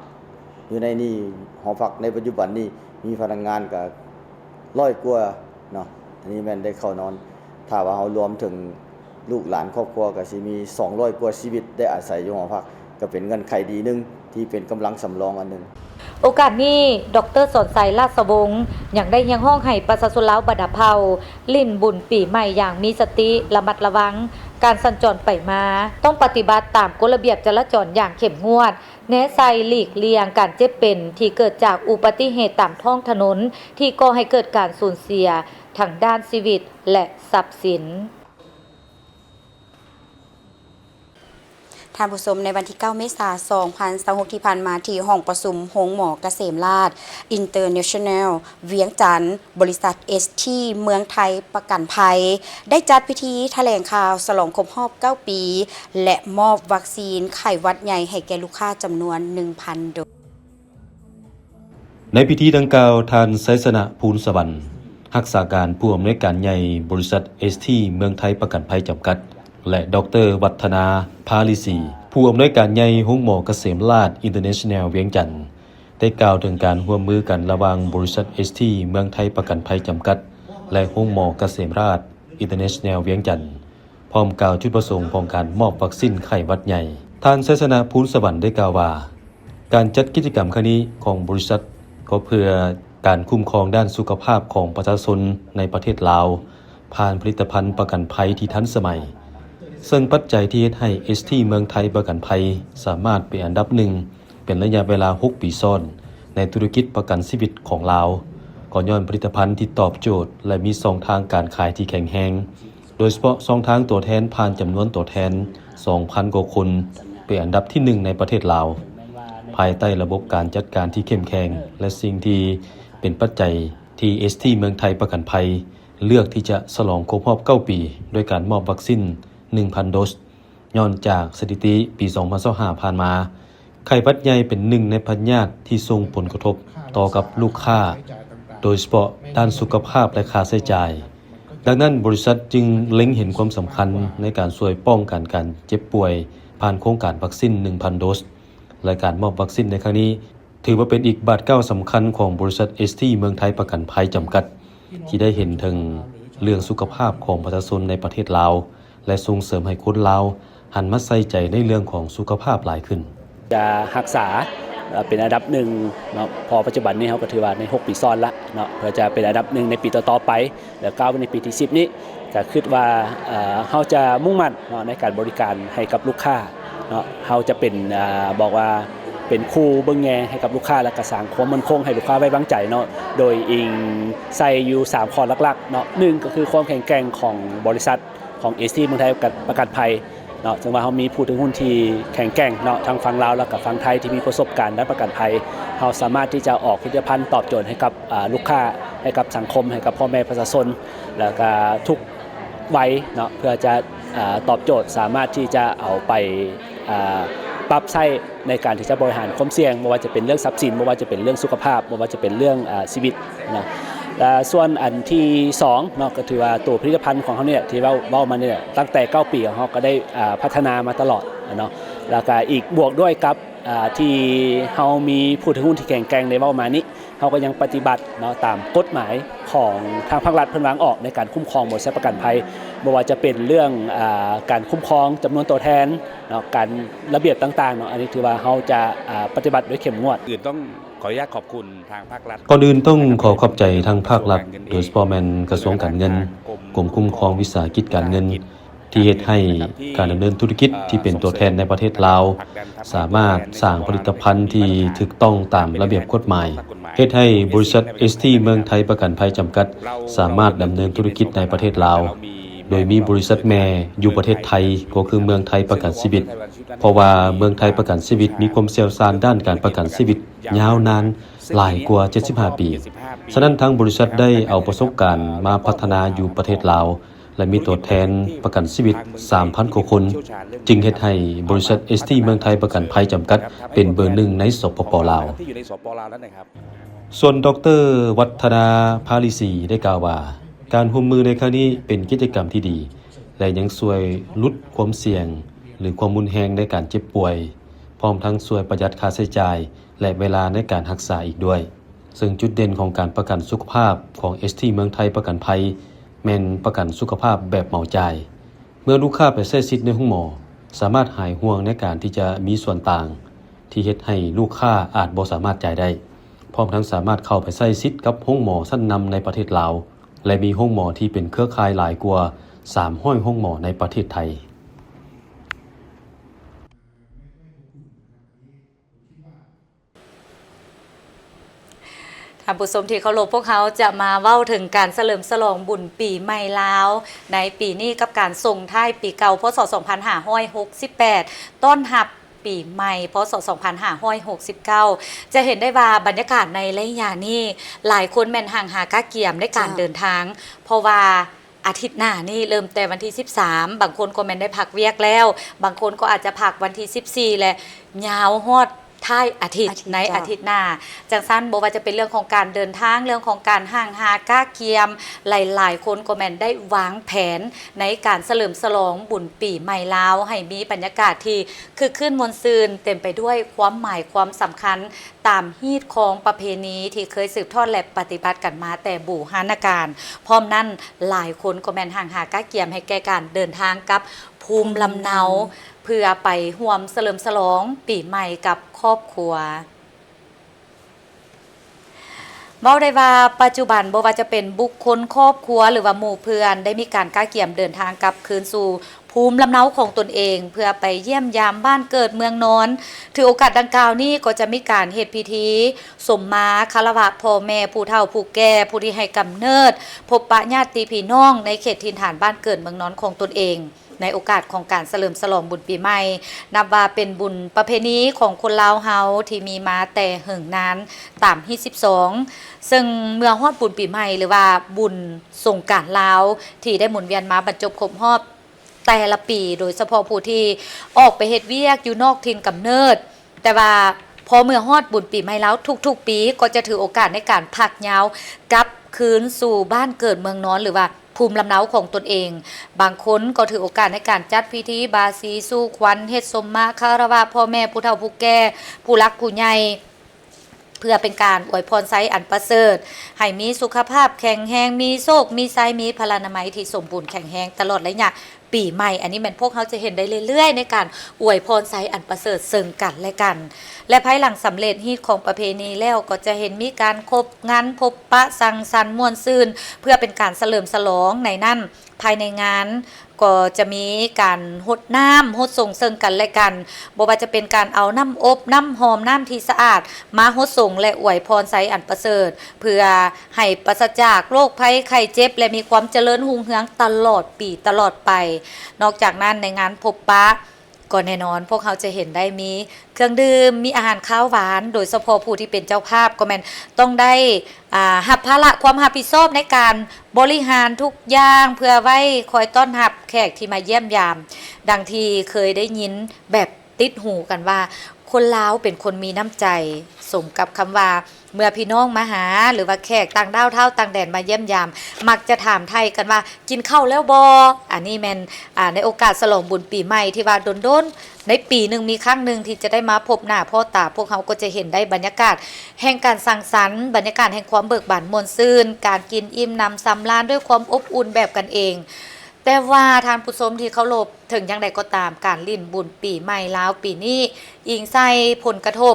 อยู่ในนี่หอพักในปัจจุบันนี้มีพนักงานก็100กว่าเนาะอันนี้แม่นได้เข้านอนถ้าว่าเฮารวมถึงลูกหลานครอบครัวก็สิมี200กว่าชีวิตได้อาศัยอยู่หอพักก็เป็นเงื่อนไขดีนึงที่เป็นกำลังสำรองอันนึง โอกาสนี้ดร.สอนไสราชวงศ์ยังได้ยังห้องให้ประชาชนลาวบัดดาเผาลิ้นบุญปีใหม่อย่างมีสติระมัดระวังการสัญจรไปมาต้องปฏิบัติตามกฎระเบียบจราจรอย่างเข้มงวดแนะไซหลีกเลี่ยงการเจ็บเป็นที่เกิดจากอุบัติเหตุตามท้องถนนที่ก่อให้เกิดการสูญเสียทางด้านชีวิตและทรัพย์สินท่านผู้ชมในวันที่ 9 เมษายน 2026 ที่ผ่านมาที่ห้องประชุมโรงหมอเกษมราษฎร์ International เวียงจันทร์บริษัท ST เมืองไทยประกันภัยได้จัดพิธีแถลงข่าวฉลองครบรอบ 9 ปี และมอบวัคซีนไข้หวัดใหญ่ให้แก่ลูกค้าจำนวน 1,000 โดส ในพิธีดังกล่าวท่านไสสนะภูลสวรรค์รักษาการผู้อำนวยการใหญ่บริษัท ST เมืองไทยประกันภัยจำกัดและดร.วัฒนาภาลิศีผู้อำนวยการใหญ่โรงหมอเกษมราษฎร์ International เวียงจันทร์ได้กล่าวถึงการร่วมมือกันระหว่างบริษัท ST เมืองไทยประกันภัยจำกัดและโรงหมอเกษมราษฎร์ International เวียงจันทร์พร้อมกล่าวจุดประสงค์ของการมอบวัคซีนไข้หวัดใหญ่ท่านไสสนะภูลสวรรค์ได้กล่าวว่าการจัดกิจกรรมครั้งนี้ของบริษัทก็เพื่อการคุ้มครองด้านสุขภาพของประชาชนในประเทศลาวผ่านผลิตภัณฑ์ประกันภัยที่ทันสมัยซึ่งปัจจัยที่เฮ็ดให้ ST เมืองไทยประกันภัยสามารถเป็นอันดับหนึ่งเป็นระยะเวลา 6 ปีซ้อนในธุรกิจประกันชีวิตของลาวก็ย้อนผลิตภัณฑ์ที่ตอบโจทย์และมีช่องทางการขายที่แข็งแรงโดยเฉพาะช่องทางตัวแทนผ่านจำนวนตัวแทน 2,000 กว่าคนเป็นอันดับที่1ในประเทศลาวภายใต้ระบบการจัดการที่เข้มแข็งและสิ่งที่เป็นปัจจัยที่ ST เมืองไทยประกันภัยเลือกที่จะฉลองครบรอบ 9 ปีด้วยการมอบวัคซีน 1,000 โดสย้อนจากสถิติปี 2025 ผ่านมาไข้หวัดใหญ่เป็นหนึ่งในพยาธิที่ส่งผลกระทบต่อกับลูกค้าโดยเฉพาะด้านสุขภาพและค่าใช้จ่ายดังนั้นบริษัทจึงเล็งเห็นความสำคัญในการช่วยป้องกันการเจ็บป่วยผ่านโครงการวัคซีน 1,000 โดสและการมอบวัคซีนในครั้งนี้ถือว่าเป็นอีกบาทเก้าสำคัญของบริษัท ST เมืองไทยประกันภัยจำกัดที่ได้เห็นถึงเรื่องสุขภาพของประชาชนในประเทศลาวและส่งเสริมให้คนลาวหันมาใส่ใจในเรื่องของสุขภาพหลายขึ้นจะรักษาเป็นอันดับหนึ่งเนาะพอปัจจุบันนี้เขาก็ถือว่าใน6 ปีซ้อนละเนาะเพื่อจะเป็นอันดับหนึ่งในปีต่อๆไปแล้วก้าวไปในปีที่10นี้ก็คิดว่าเขาจะมุ่งมั่นเนาะในการบริการให้กับลูกค้าเนาะเขาจะเป็นบอกว่าเป็นครูเบิ่งแงให้กับลูกค้าและก็สร้างความมั่นคงให้ลูกค้าไว้วางใจเนาะโดยอิงใส่อยู่3ข้อหลักๆเนาะ1ก็คือความแข็งแกร่งของบริษัทของ ST เมืองไทยประกันภัยเนาะซึ่งว่าเขามีผู้ถือหุ้นที่แข็งแกร่งเนาะทางฝั่งลาวแล้วก็ฝั่งไทยที่มีประสบการณ์ด้านประกันภัยเขาสามารถที่จะออกผลิตภัณฑ์ตอบโจทย์ให้กับลูกค้าให้กับสังคมให้กับพ่อแม่ประชาชนแล้วก็ทุกวัยเนาะเพื่อจะตอบโจทย์สามารถที่จะเอาไปปรับใช้ในการที่จะบริหารความเสี่ยงไม่ว่าจะเป็นเรื่องทรัพย์สินไม่ว่าจะเป็นเรื่องสุขภาพไม่ว่าจะเป็นเรื่องชีวิตเนาะส่วนอันที่2เนาะก็ถือว่าตัวผลิตภัณฑ์ของเขาเนี่ยที่เว้ามาเนี่ยตั้งแต่9 ปีของเขาก็ได้พัฒนามาตลอดเนาะแล้วก็อีกบวกด้วยกับที่เขามีผู้ถือหุ้นที่แข็งแกร่งในเว้ามานี้เขาก็ยังปฏิบัติเนาะตามกฎหมายของทางภาครัฐเพิ่นวางออกในการคุ้มครองบริษัทประกันภัยไม่ว่าจะเป็นเรื่องการคุ้มครองจำนวนตัวแทนเนาะการระเบียบต่างๆเนาะอันนี้ถือว่าเขาจะปฏิบัติด้วยเข้มงวดต้องขออนุญาตขอบคุณทางภาครัฐก่อนอื่นต้องขอขอบใจทางภาครัฐโดยเฉพาะแม่นกระทรวงการเงินกรมคุ้มครองวิสาหกิจการเงินที่เฮ็ดให้การดำเนินธุรกิจที่เป็นตัวแทนในประเทศลาวสามารถสร้างผลิตภัณฑ์ที่ถูกต้องตามระเบียบกฎหมายเฮ็ดให้บริษัท ST เมืองไทยประกันภัยจำกัดสามารถดำเนินธุรกิจในประเทศลาวโดยมีบริษัทแม่อยู่ประเทศไทยก็คือเมืองไทยประกันชีวิตเพราะว่าเมืองไทยประกันชีวิตมีความเชี่ยวชาญด้านการประกันชีวิตยาวนานหลายกว่า75 ปีฉะนั้นทางบริษัทได้เอาประสบการณ์มาพัฒนาอยู่ประเทศลาวและมีตัวแทนประกันชีวิต 3,000 กว่าคนจึงเฮ็ดให้บริษัท ST เมืองไทยประกันภัยจำกัดเป็นเบอร์1ในสปป.ลาวส่วนดร.วัฒนาภาลิศีได้กล่าวว่าการร่วมมือในครั้งนี้เป็นกิจกรรมที่ดีและยังช่วยลดความเสี่ยงหรือความรุนแรงในการเจ็บป่วยพร้อมทั้งช่วยประหยัดค่าใช้จ่ายและเวลาในการรักษาอีกด้วยซึ่งจุดเด่นของการประกันสุขภาพของ ST เมืองไทยประกันภัยแม่นประกันสุขภาพแบบเหมาจ่ายเมื่อลูกค้าไปใช้สิทธิ์ในห้องหมอสามารถหายห่วงในการที่จะมีส่วนต่างที่เฮ็ดให้ลูกค้าอาจบ่สามารถจ่ายได้ พร้อมทั้งสามารถเข้าไปใช้สิทธิ์กับโรงหมอชั้นนำในประเทศลาวและมีโรงหมอที่เป็นเครือข่ายหลายกว่า300โรงหมอในประเทศไทย ท่านผู้ชมที่เคารพพวกเขาจะมาเว้าถึงการเฉลิมฉลองบุญปีใหม่ลาวในปีนี้กับการส่งท้ายปีเก่าพศ 2568 ต้อนรับปีใหม่พศ 2569 จะเห็นได้ว่าบรรยากาศในระยะนี้หลายคนแม่นห่างหากะเกียมในการเดินทางเพราะว่าอาทิตย์หน้านี่เริ่มแต่วันที่13บางคนก็แม่นได้พักเวียกแล้วบางคนก็อาจจะพักวันที่14และยาวฮอดท้ายอาทิตย์ในอาทิตย์หน้าจังสั้นบ่ว่าจะเป็นเรื่องของการเดินทางเรื่องของการห่างหาก้าเกียมหลายๆคนก็แม่นได้วางแผนในการเฉลิมฉลองบุญปีใหม่ลาวให้มีบรรยากาศที่คึกคืนมวลซืนเต็มไปด้วยความหมายความสำคัญตามฮีตของประเพณีที่เคยสืบทอดและปฏิบัติกันมาแต่บูหานการพร้อมนั้นหลายคนก็แม่นห่างหาก้าเกียมให้แก่การเดินทางกับภูมิลำเนาเพื่อไปร่วมเฉลิมฉลองปีใหม่กับครอบครัวเว้าได้ว่าปัจจุบันบ่ว่าจะเป็นบุคคลครอบครัวหรือว่าหมู่เพื่อนได้มีการก้าเกี่ยมเดินทางกลับคืนสู่ภูมิลำเนาของตนเองเพื่อไปเยี่ยมยามบ้านเกิดเมืองนอนถือโอกาสดังกล่าวนี้ก็จะมีการเฮ็ดพิธีสมมาคารวะพ่อแม่ผู้เฒ่าผู้แก่ผู้ที่ให้กำเนิดพบปะญาติพี่น้องในเขตถิ่นฐานบ้านเกิดเมืองนอนของตนเองในโอกาสของการเฉลิมฉลองบุญปีใหม่นับว่าเป็นบุญประเพณีของคนลาวเฮาที่มีมาแต่เหิงนานตามที่12ซึ่งเมื่อฮอดบุญปีใหม่หรือว่าบุญสงกรานต์ลาวที่ได้หมุนเวียนมาบรรจบครบรอบแต่ละปีโดยเฉพาะผู้ที่ออกไปเฮ็ดเวียกอยู่นอกถิ่นกำเนิดแต่ว่าพอเมื่อฮอดบุญปีใหม่แล้วทุกๆปีก็จะถือโอกาสในการพักยาวกลับคืนสู่บ้านเกิดเมืองนอนหรือว่าภูมิลำเนาของตนเองบางคนก็ถือโอกาสในการจัดพิธีบาสีสู่ขวัญเฮ็ดสมมาคารวะพ่อแม่ผู้เฒ่าผู้แก่ผู้รักผู้ใหญ่เพื่อเป็นการอวยพรไซอันประเสริฐให้มีสุขภาพแข็งแรงมีโชคมีไซมีพลานามัยที่สมบูรณ์แข็งแรงตลอดระยะปีใหม่อันนี้แม่นพวกเขาจะเห็นได้เรื่อยๆในการอวยพรไซอันประเสริฐซึ่งกันและกันและภายหลังสำเร็จฮีตของประเพณีแล้วก็จะเห็นมีการคบงานพบปะสังสรรค์ม่วนซื่นเพื่อเป็นการเฉลิมฉลองในนั้นภายในงานก็จะมีการหดน้ำหดส่งซึ่งกันและกันบ่ว่าจะเป็นการเอาน้ำอบน้ำหอมน้ำที่สะอาดมาหดส่งและอวยพรไซอันประเสริฐเพื่อให้ปราศจากโรคภัยไข้เจ็บและมีความเจริญรุ่งเรืองตลอดปีตลอดไปนอกจากนั้นในงานพบปะก็แน่นอนพวกเขาจะเห็นได้มีเครื่องดื่มมีอาหารข้าวหวานโดยเฉพาะผู้ที่เป็นเจ้าภาพก็แม่นต้องได้รับภาระความรับผิดชอบในการบริหารทุกอย่างเพื่อไว้คอยต้อนรับแขกที่มาเยี่ยมยามดังที่เคยได้ยินแบบติดหูกันว่าคนลาวเป็นคนมีน้ำใจสมกับคำว่าเมื่อพี่น้องมาหาหรือว่าแขกต่างดาวเท่าต่างแดนมาเยี่ยมยามมักจะถามไทยกันว่ากินข้าวแล้วบ่อันนี้แม่นในโอกาสฉลองบุญปีใหม่ที่ว่าโดนๆในปีหนึ่งมีครั้งหนึ่งที่จะได้มาพบหน้าพ่อตาพวกเขาก็จะเห็นได้บรรยากาศแห่งการสังสรรค์บรรยากาศแห่งความเบิกบานม่วนซื่นการกินอิ่มน้ำสำราญด้วยความอบอุ่นแบบกันเองแต่ว่าทานผู้ชมที่เคารพถึงอย่างใดก็ตามการลิ้นบุญปีใหม่ลาวปีนี้อิงใส่ผลกระทบ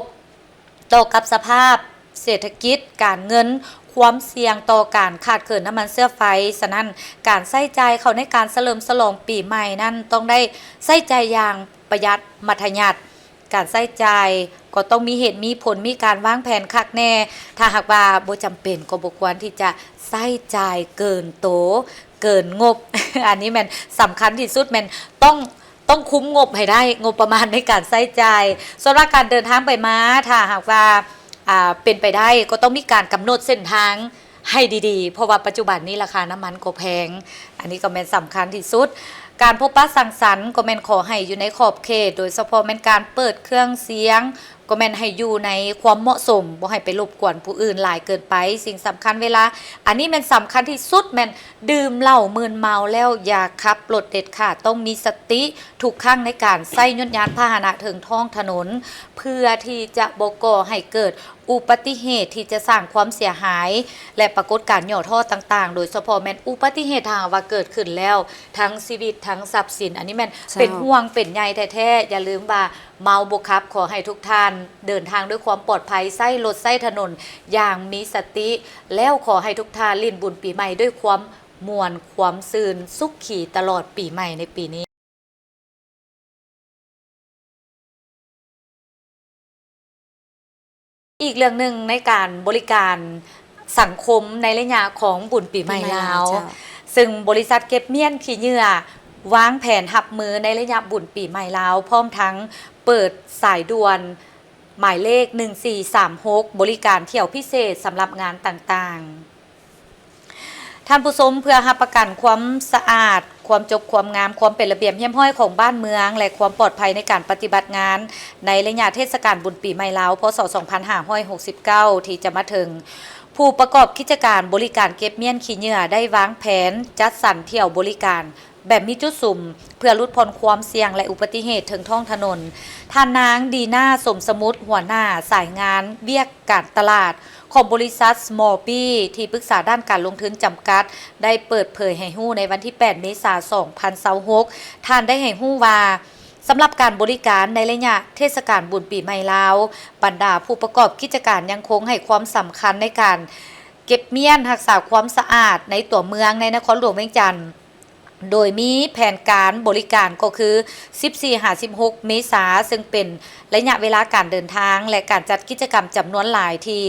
ต่อกับสภาพเศรษฐกิจการเงินความเสี่ยงต่อการขาดเกินน้ำมันเสื้อไฟฉะนั้นการใส่ใจเขาในการเฉลิมฉลองปีใหม่นั้นต้องได้ใส่ใจอย่างประหยัดมัธยัสถ์การใส่ใจก็ต้องมีเหตุมีผลมีการวางแผนคักแน่ถ้าหากว่าบ่จำเป็นก็บ่ควรที่จะใส่ใจเกินโตเกินงบ อันนี้แม่นสำคัญที่สุดแม่นต้องคุ้มงบให้ได้งบประมาณในการใช้จ่ายส่วนว่าการเดินทางไปมาถ้าหากว่าเป็นไปได้ก็ต้องมีการกำหนดเส้นทางให้ดีๆเพราะว่าปัจจุบันนี้ราคาน้ำมันก็แพงอันนี้ก็แม่นสำคัญที่สุดการพบปะสังสรรค์ก็แม่นขอให้อยู่ในขอบเขตโดยเฉพาะแม่นการเปิดเครื่องเสียงก็แม่นให้อยู่ในความเหมาะสมบ่ให้ไปรบกวนผู้อื่นหลายเกินไปสิ่งสำคัญเวลาอันนี้แม่นสำคัญที่สุดแม่นดื่มเหล้ามึนเมาแล้วอย่าขับรถเด็ดขาดต้องมีสติทุกครั้งในการใช้ยนต์ยานพาหนะถึงท้องถนนเพื่อที่จะบ่ก่อให้เกิด อุบัติเหตุที่จะสร้างความเสียหายและปรากฏการณ์ย่อท่อต่างๆโดยเฉพาะแม่นอุบัติเหตุทางว่าเกิดขึ้นแล้วทั้งชีวิตทั้งทรัพย์สินอันนี้แม่นเป็นห่วงเป็นใยแท้ๆอย่าลืมว่าเมาบ่ขับขอให้ทุกท่านเดินทางด้วยความปลอดภัยใช้รถใช้ถนนอย่างมีสติแล้วขอให้ทุกท่านลิ้นบุญปีใหม่ด้วยความม่วนความซื่นสุขขี่ตลอดปีใหม่ในปีนี้อีกเรื่องหนึ่งในการบริการสังคมในระยะของบุญปีใหม่ลาวซึ่งบริษัทเก็บเมียนขี้เหยื่อวางแผนหับมือในระยะบุญปีใหม่ลาวพร้อมทั้งเปิดสายด่วนหมายเลข1436บริการเที่ยวพิเศษสำหรับงานต่างๆท่านผู้ชมเพื่อรับประกันความสะอาดความจบความงามความเป็นระเบียบเยี่ยมห้อยของบ้านเมืองและความปลอดภัยในการปฏิบัติงานในระยะเทศกาลบุญปีใหม่ลาวพศ2569ที่จะมาถึงผู้ประกอบกิจการบริการเก็บเมียนขี้เหยื่อได้วางแผนจัดสรรเที่ยวบริการแบบมีจุดสุ่มเพื่อลดพ้นความเสี่ยงและอุบัติเหตุถึงท้องถนนท่านนางดีน่าสมสมุทรหัวหน้าสายงานเวียกการตลาดของบริษัท Small B ที่ปรึกษาด้านการลงทุนจำกัดได้เปิดเผยให้ฮู้ในวันที่ 8 เมษายน 2026ท่านได้ให้ฮู้ว่าสำหรับการบริการในระยะเทศกาลบุญปีใหม่ลาวบรรดาผู้ประกอบกิจการยังคงให้ความสำคัญในการเก็บเมียนรักษาความสะอาดในตัวเมืองในนครหลวงเวียงจันทน์โดยมีแผนการบริการก็คือ 14-16 เมษายนซึ่งเป็นระยะเวลาการเดินทางและการจัดกิจกรรมจำนวนหลายที่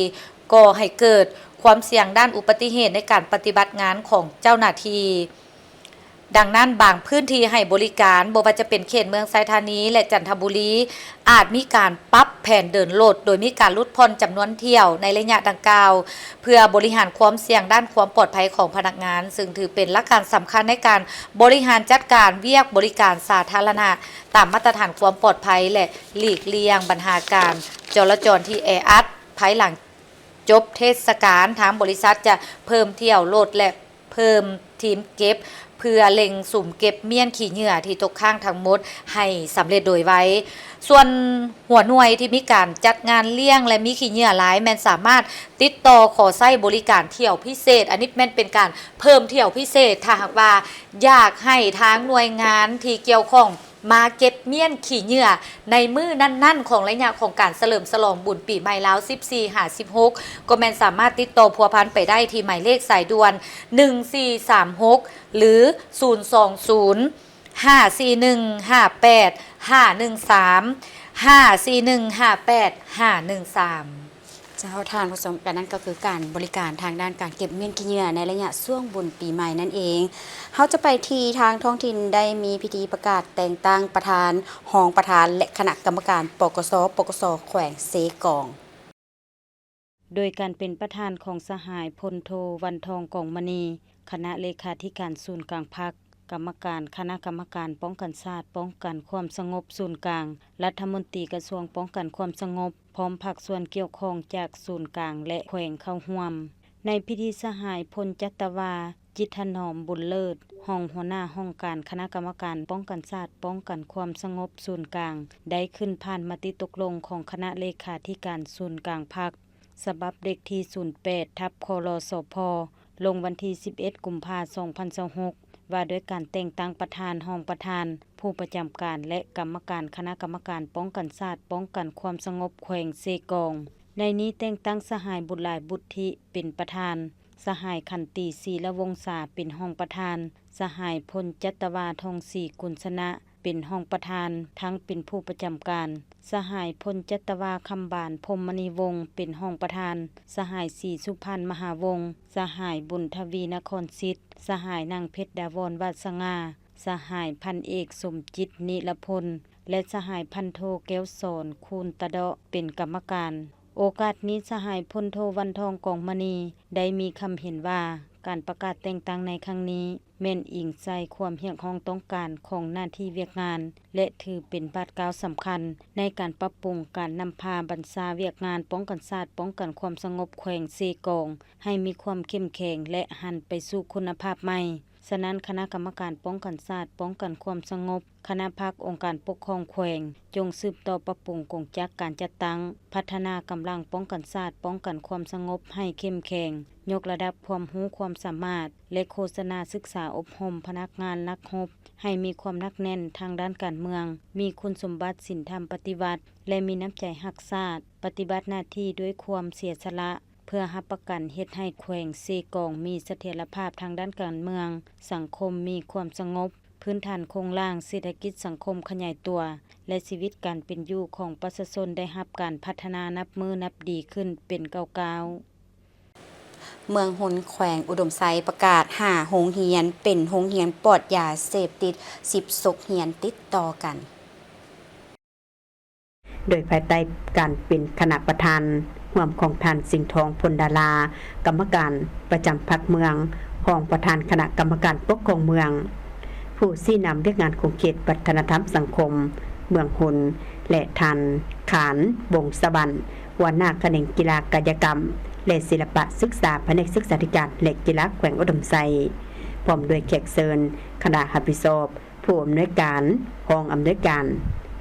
ก่อให้เกิดความเสี่ยงด้านอุบัติเหตุในการปฏิบัติงานของเจ้าหน้าที่ดังนั้นบางพื้นที่ให้บริการบ่ว่าจะเป็นเขตเมืองไซธานีและจันทบุรีอาจมีการปรับแผนเดินโลดโดยมีการลดผ่อนจำนวนเที่ยวในระยะดังกล่าวเพื่อบริหารความเสี่ยงด้านความปลอดภัยของพนักงานซึ่งถือเป็นหลักการสำคัญในการบริหารจัดการเวียกบริการสาธารณะตามมาตรฐานความปลอดภัยและหลีกเลี่ยงปัญหาการจราจรที่แออัดภายหลังจบเทศกาลทางบริษัทจะเพิ่มเที่ยวโลดและเพิ่มทีมเก็บเพื่อเล็งสุ่มเก็บเมียนขี้เหยื่อที่ตกค้างทั้งหมดให้สำเร็จโดยไว้ส่วนหัวหน่วยที่มีการจัดงานเลี้ยงและมีขี้เหยื่อหลายแม่นสามารถติดต่อขอใช้บริการเที่ยวพิเศษอันนี้แม่นเป็นการเพิ่มเที่ยวพิเศษถ้าหากว่าอยากให้ทางหน่วยงานที่เกี่ยวข้องมาเก็บเมียนขี้เหยื่อในมื้อนั้นๆของระยะของการเฉลิมฉลองบุญปีใหม่ลาว14-16ก็แม่นสามารถติดต่อพัวพันไปได้ที่หมายเลขสายด่วน1436หรือ020 541 58 513 541 58 513เจ้าทานผสมกันนั่นก็คือการบริการทางด้านการเก็บเมียนขี้เหยื่อในระยะช่วงบุญปีใหม่นั่นเองเขาจะไปที่ทางท้องถิ่นได้มีพิธีประกาศแต่งตั้งประธานรองประธานและคณะกรรมการปกสแขวงเซกองโดยการเป็นประธานของสหายพลโทวันทองกองมณีคณะเลขาธิการศูนย์กลางพรรคกรรมการคณะกรรมการป้องกันชาติป้องกันความสงบศูนย์กลางรัฐมนตรีกระทรวงป้องกันความสงบพร้อมภาคส่วนเกี่ยวข้องจากศูนย์กลางและแขวงเข้าร่วมในพิธีสหายพลจัตวาจิตถนอมบุญเลิศรองหัวหน้าห้องการคณะกรรมการป้องกันชาติป้องกันความสงบศูนย์กลางได้ขึ้นผ่านมติตกลงของคณะเลขาธิการศูนย์กลางพรรคฉบับเลขที่08/คลสพลงวันที่11กุมภาพันธ์2026ว่าด้วยการแต่งตั้งประธานรองประธานผู้ประจำการและกรรมการคณะกรรมการป้องกันชาติป้องกันความสงบแขวงเซกองในนี้แต่งตั้งสหายบุญหลายบุตริเป็นประธานสหายขันติศรีละวงศาเป็นรองประธานสหายพลจัตวาทองศรีกุลชนะเป็นรองประธานทั้งเป็นผู้ประจำการสหายพลจัตวาคำบานพรหมมณีวงศ์เป็นรองประธานสหายศรีสุพรรณมหาวงศ์สหายบุญทวีนครศิษย์สหายนางเพชรดาวรวาสงาสหายพันเอกสมจิตนิรพลและสหายพันโทแก้วสอนคูณตะเดาะเป็นกรรมการโอกาสนี้สหายพลโทวันทองกองมณีได้มีคำเห็นว่าการประกาศแต่งตั้งในครั้งนี้แม่นอิงใจความเรียกร้องต้องการของหน้าที่เวียกงานและถือเป็นบาทกล่าวสำคัญในการปรับปรุงการนำพาบรรษาเวียกงานป้องกันชาติป้องกันความสงบแขวงเซกองให้มีความเข้มแข็งและหันไปสู่คุณภาพใหม่ฉ ฉะนั้นคณะกรรมการป้องกันชาติป้องกันความสงบคณะภาคองค์การปกครองแขวงจงสืบต่อปรับปรุงกงจักการจัดตั้งพัฒนากำลังป้องกันชาติป้องกันความสงบให้เข้มแข็งยกระดับความรู้ความสามารถและโฆษณาศึกษาอบรมพนักงานนักรบให้มีความหนักแน่นทางด้านการเมืองมีคุณสมบัติศีลธรรมปฏิบัติและมีน้ำใจรักชาติปฏิบัติหน้าที่ด้วยความเสียสละเพื่อรับประกันเฮ็ดให้แขวงเซกองมีเสถียรภาพทางด้านการเมืองสังคมมีความสงบพื้นฐานโครงล่างเศรษฐกิจสังคมขยายตัวและชีวิตการเป็นอยู่ของประชาชนได้รับการพัฒนานับมือนับดีขึ้นเป็นก้าวๆเมืองหนแขวงอุดมไซประกาศ5โรงเรียนเป็นโรงเรียนปลอดยาเสพติด10โรงเรียนติดต่อกันโดยภายใต้การเป็นคณะประธานร่วมของท่านสิงห์ทองพลดารากรรมการประจำพรรคเมืองรองประธานคณะกรรมการปกครองเมืองผู้ชี้นำเวียกงานของเขตวัฒนธรรมสังคมเมืองหุนและท่านขานวงศ์สวรรค์หัวหน้าแขนงกีฬากายกรรมและศิลปะศึกษาแผนกศึกษาธิการและกีฬาแขวงอุดมไซพร้อมด้วยแขกเชิญคณะรับผิดชอบผู้อำนวยการรองอำนวยการ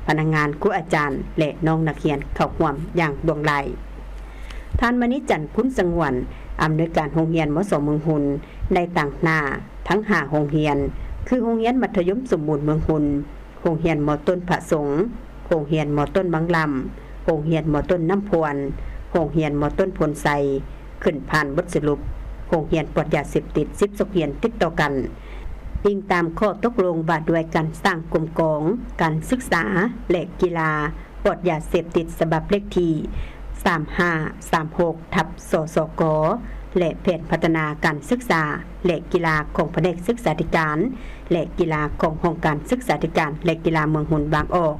พนักงานครูอาจารย์และน้องนักเรียนเข้าร่วมอย่างดวงไหลท่านมณิจันทร์คุณสงวนอำนวยการโรงเรียนมส.เมืองหุนได้ตั้งหน้าทั้ง5โรงเรียนคือโรงเรียนมัธยมสมบูรณ์เมืองหุนโรงเรียนม.ต้นพระสงฆ์โรงเรียนม.ต้นบางลำโรงเรียนม.ต้นน้ำพวนโรงเรียนม.ต้นพลไซขึ้นผ่านบทสรุปโรงเรียนปลอดยาเสพติด10โรงเรียนติดต่อกันอิงตามข้อตกลงว่าด้วยการสร้างกลุ่มกองการศึกษาและกีฬาปลอดยาเสพติดฉบับเลขที่3536/สสกและแผนพัฒนาการศึกษาและกีฬาของแผนกศึกษาธิการและกีฬาขององค์การศึกษาธิการและกีฬาเมืองหุนบางออก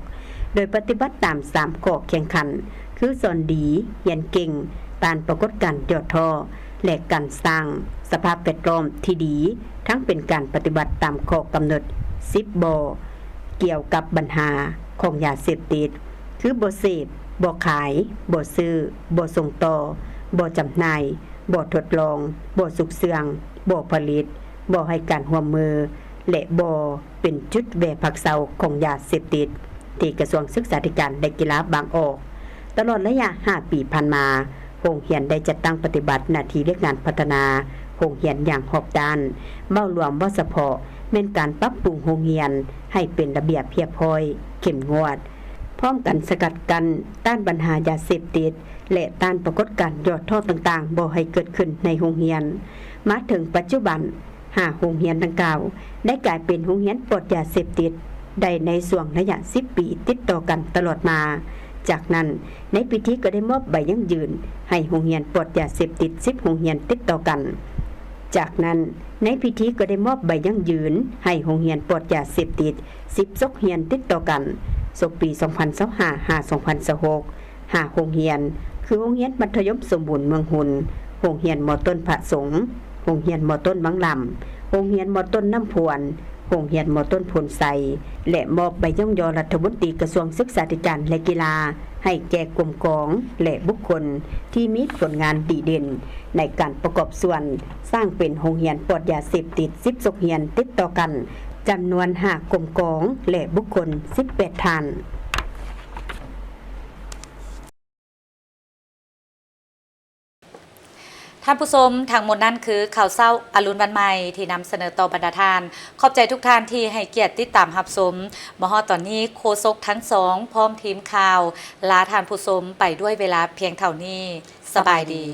โดยปฏิบัติตาม3ข้อแข่งขันคือสอนดีเรียนเก่งตามปรากฏการณ์ยอดทอและการสร้างสภาพแวดล้อมที่ดีทั้งเป็นการปฏิบัติตามข้อกำหนด10บ่เกี่ยวกับปัญหาของยาเสพติดคือบ่เสพบ่ขายบ่ซื้อบ่ส่งต่อบ่จำหน่ายบ่ทดลองบ่สุกเสื่องบ่ผลิตบ่ให้การร่วมมือและบ่เป็นจุดแวะพักเซาของยาเสพติดที่กระทรวงศึกษาธิการและกีฬาบางออกตลอดระยะ5ปีผ่านมาโรงเรียนได้จัดตั้งปฏิบัติหน้าที่เรียกงานพัฒนาโรงเรียนอย่างรอบด้านเบ้ารวมว่าเฉพาะแม่นการปรับปรุงโรงเรียนให้เป็นระเบียบเพียบพร้อยเข้มงวดพร้อมกันสกัดกั้นต้านปัญหายาเสพติดและต้านปรากฏการณ์ยอดทอดต่างๆบ่ให้เกิดขึ้นในโรงเรียนมาถึงปัจจุบัน5โรงเรียนดังกล่าวได้กลายเป็นโรงเรียนปลอดยาเสพติดได้ในช่วงระยะ10ปีติดต่อกันตลอดมาจากนั้นในพิธีก็ได้มอบใบยั่งยืนให้โรงเรียนปลอดยาเสพติด10โรงเรียนติดต่อกันจากนั้นในพิธีก็ได้มอบใบยั่งยืนให้โรงเรียนปลอดยาเสพติด10โรงเรียนติดต่อกันศกปี2025-2026 5โรงเรียนคือโรงเรียนมัธยมสมบูรณ์เมืองหุนโรงเรียนม.ต้นพระสงฆ์โรงเรียนม.ต้นบางลำโรงเรียนม.ต้นน้ำพวนโรงเรียนม.ต้นพลไซและมอบใบย่องยอรัฐมนตรีกระทรวงศึกษาธิการและกีฬาให้แก่กลุ่มกองและบุคคลที่มีผลงานดีเด่นในการประกอบส่วนสร้างเป็นโรงเรียนปลอดยาเสพติด10โรงเรียนติดต่อกันจำนวน5กลุ่มกองและบุคคล18ท่านท่านผู้ชมทางหมดนั้นคือข่าวเศร้าอรุณวันใหม่ที่นำเสนอต่อบรรดาทานขอบใจทุกท่านที่ให้เกียรติติดตามรับชมมาฮอดตอนนี้โฆษกทั้งสองพร้อมทีมข่าวลาท่านผู้ชมไปด้วยเวลาเพียงเท่านี้สบายดี